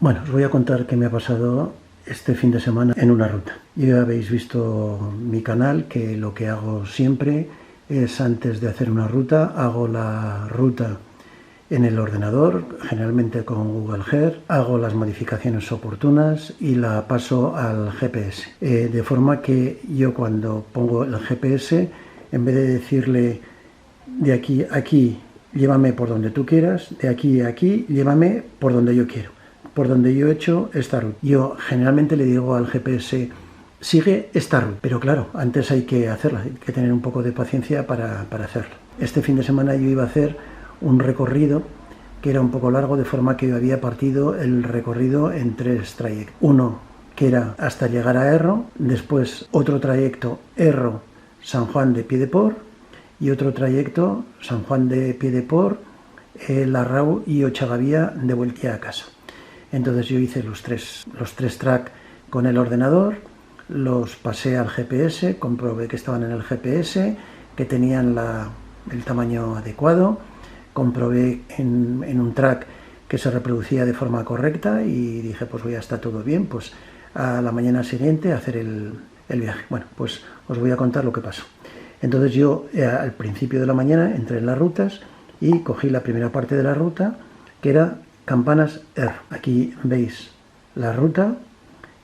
Bueno, os voy a contar qué me ha pasado este fin de semana en una ruta. Ya habéis visto mi canal, que lo que hago siempre es, antes de hacer una ruta, hago la ruta en el ordenador, generalmente con Google Earth, hago las modificaciones oportunas y la paso al GPS. De forma que yo, cuando pongo el GPS, en vez de decirle de aquí a aquí, llévame por donde tú quieras, de aquí a aquí, llévame por donde yo quiero, por donde yo he hecho esta ruta. Yo generalmente le digo al GPS, sigue esta ruta, pero claro, antes hay que hacerla, hay que tener un poco de paciencia para hacerlo. Este fin de semana yo iba a hacer un recorrido que era un poco largo, de forma que yo había partido el recorrido en 3 trayectos. Uno que era hasta llegar a Erro, después otro trayecto Erro-San Juan de Piedeport y otro trayecto San Juan de Piedeport, Larrau y Ochagavía de vuelta a casa. Entonces yo hice los tres tracks con el ordenador, los pasé al GPS, comprobé que estaban en el GPS, que tenían el tamaño adecuado, comprobé en un track que se reproducía de forma correcta y dije, pues ya está todo bien, pues a la mañana siguiente hacer el viaje. Bueno, pues os voy a contar lo que pasó. Entonces yo al principio de la mañana entré en las rutas y cogí la primera parte de la ruta, que era Campanas Erro. Aquí veis la ruta,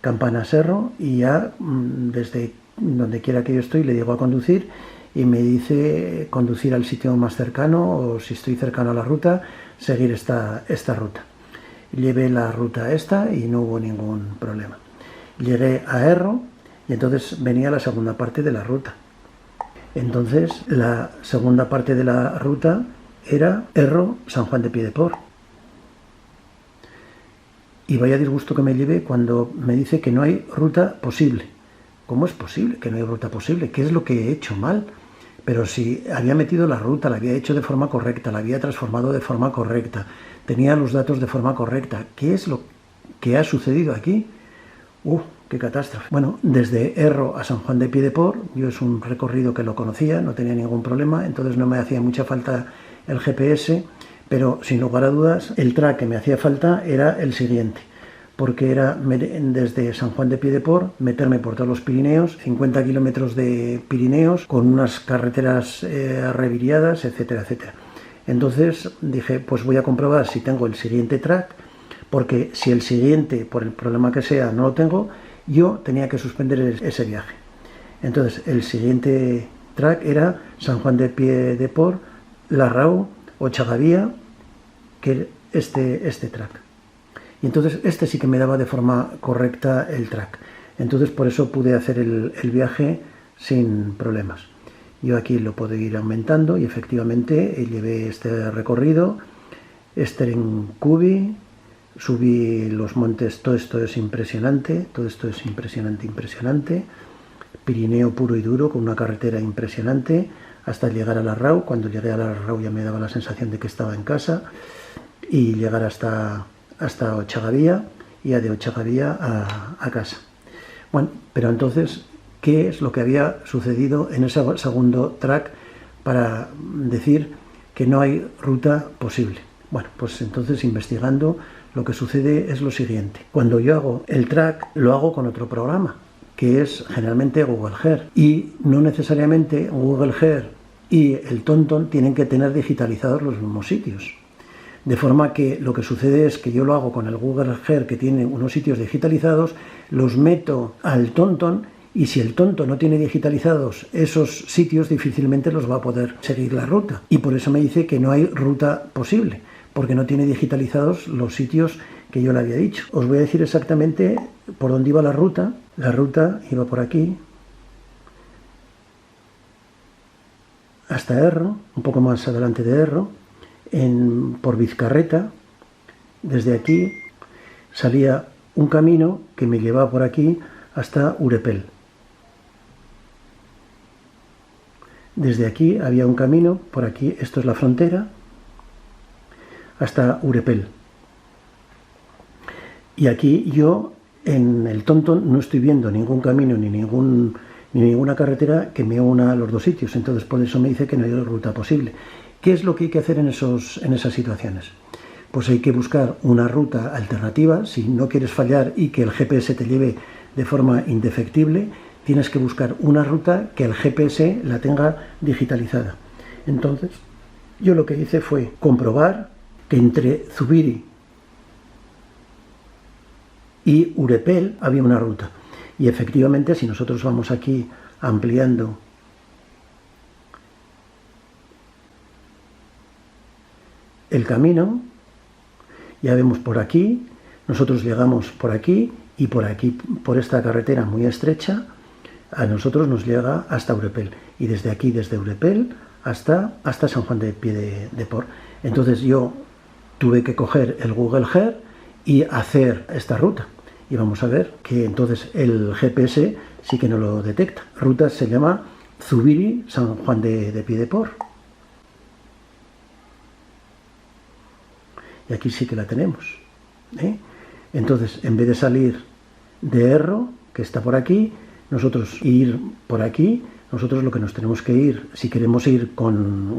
Campanas Erro, y ya desde donde quiera que yo estoy le digo a conducir y me dice conducir al sitio más cercano, o si estoy cercano a la ruta, seguir esta ruta. Llevé la ruta esta y no hubo ningún problema. Llegué a Erro y entonces venía la segunda parte de la ruta. Entonces la segunda parte de la ruta era Erro-San Juan de Piedeport. Y vaya disgusto que me lleve cuando me dice que no hay ruta posible. ¿Cómo es posible que no hay ruta posible? ¿Qué es lo que he hecho mal? Pero si había metido la ruta, la había hecho de forma correcta, la había transformado de forma correcta, tenía los datos de forma correcta. ¿Qué es lo que ha sucedido aquí? ¡Qué catástrofe! Bueno, desde Erro a San Juan de Piedeport, yo es un recorrido que lo conocía, no tenía ningún problema, entonces no me hacía mucha falta el GPS, pero sin lugar a dudas el track que me hacía falta era el siguiente, porque era desde San Juan de Piedeport meterme por todos los Pirineos, 50 kilómetros de Pirineos, con unas carreteras reviriadas, etcétera, etcétera. Entonces dije, pues voy a comprobar si tengo el siguiente track, porque si el siguiente, por el problema que sea, no lo tengo, yo tenía que suspender ese viaje. Entonces el siguiente track era San Juan de Piedeport, Larrau, Ochagavía, que este track. Y entonces este sí que me daba de forma correcta el track. Entonces por eso pude hacer el viaje sin problemas. Yo aquí lo puedo ir aumentando y efectivamente llevé este recorrido, Esteren-Cubi, subí los montes, todo esto es impresionante, impresionante. Pirineo puro y duro, con una carretera impresionante, hasta llegar a Larrau. Cuando llegué a Larrau ya me daba la sensación de que estaba en casa, y llegar hasta Ochagavía, y ya de Ochagavía a casa. Bueno, pero entonces, ¿qué es lo que había sucedido en ese segundo track para decir que no hay ruta posible? Bueno, pues entonces, investigando, lo que sucede es lo siguiente. Cuando yo hago el track, lo hago con otro programa, que es generalmente Google Earth, y no necesariamente Google Earth y el TomTom tienen que tener digitalizados los mismos sitios. De forma que lo que sucede es que yo lo hago con el Google Earth, que tiene unos sitios digitalizados, los meto al TomTom, y si el TomTom no tiene digitalizados esos sitios, difícilmente los va a poder seguir la ruta. Y por eso me dice que no hay ruta posible, porque no tiene digitalizados los sitios que yo le había dicho. Os voy a decir exactamente por dónde iba la ruta. La ruta iba por aquí, hasta Erro, un poco más adelante de Erro, por Vizcarreta. Desde aquí salía un camino que me llevaba por aquí hasta Urepel. Desde aquí había un camino por aquí, esto es la frontera, hasta Urepel. Y aquí yo en el TomTom no estoy viendo ningún camino ni ninguna carretera que me una a los dos sitios, entonces por eso me dice que no hay ruta posible. ¿Qué es lo que hay que hacer en esas situaciones? pues hay que buscar una ruta alternativa. Si no quieres fallar y que el GPS te lleve de forma indefectible, tienes que buscar una ruta que el GPS la tenga digitalizada. Entonces, yo lo que hice fue comprobar que entre Zubiri y Urepel había una ruta. Y efectivamente, si nosotros vamos aquí ampliando el camino, ya vemos por aquí, nosotros llegamos por aquí, y por aquí, por esta carretera muy estrecha, a nosotros nos llega hasta Urepel. Y desde aquí, desde Urepel, hasta San Juan de Piedeport. Entonces yo tuve que coger el Google Earth y hacer esta ruta. Y vamos a ver que entonces el GPS sí que no lo detecta. Ruta se llama Zubiri San Juan de Piedeport. Y aquí sí que la tenemos, ¿eh? Entonces, en vez de salir de Erro, que está por aquí, nosotros ir por aquí, nosotros lo que nos tenemos que ir, si queremos ir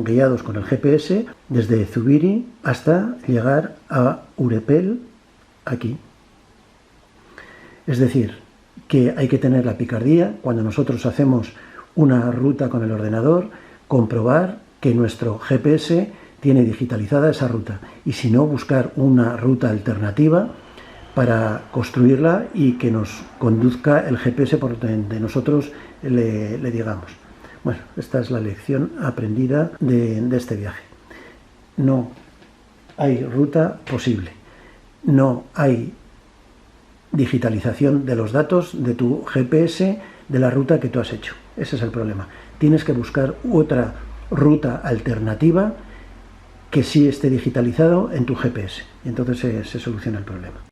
guiados con el GPS, desde Zubiri hasta llegar a Urepel, aquí. Es decir, que hay que tener la picardía, cuando nosotros hacemos una ruta con el ordenador, comprobar que nuestro GPS tiene digitalizada esa ruta, y si no, buscar una ruta alternativa para construirla y que nos conduzca el GPS por donde nosotros le digamos. Bueno, esta es la lección aprendida de este viaje. No hay ruta posible, no hay digitalización de los datos de tu GPS de la ruta que tú has hecho. Ese es el problema. Tienes que buscar otra ruta alternativa que sí esté digitalizado en tu GPS, y entonces se soluciona el problema.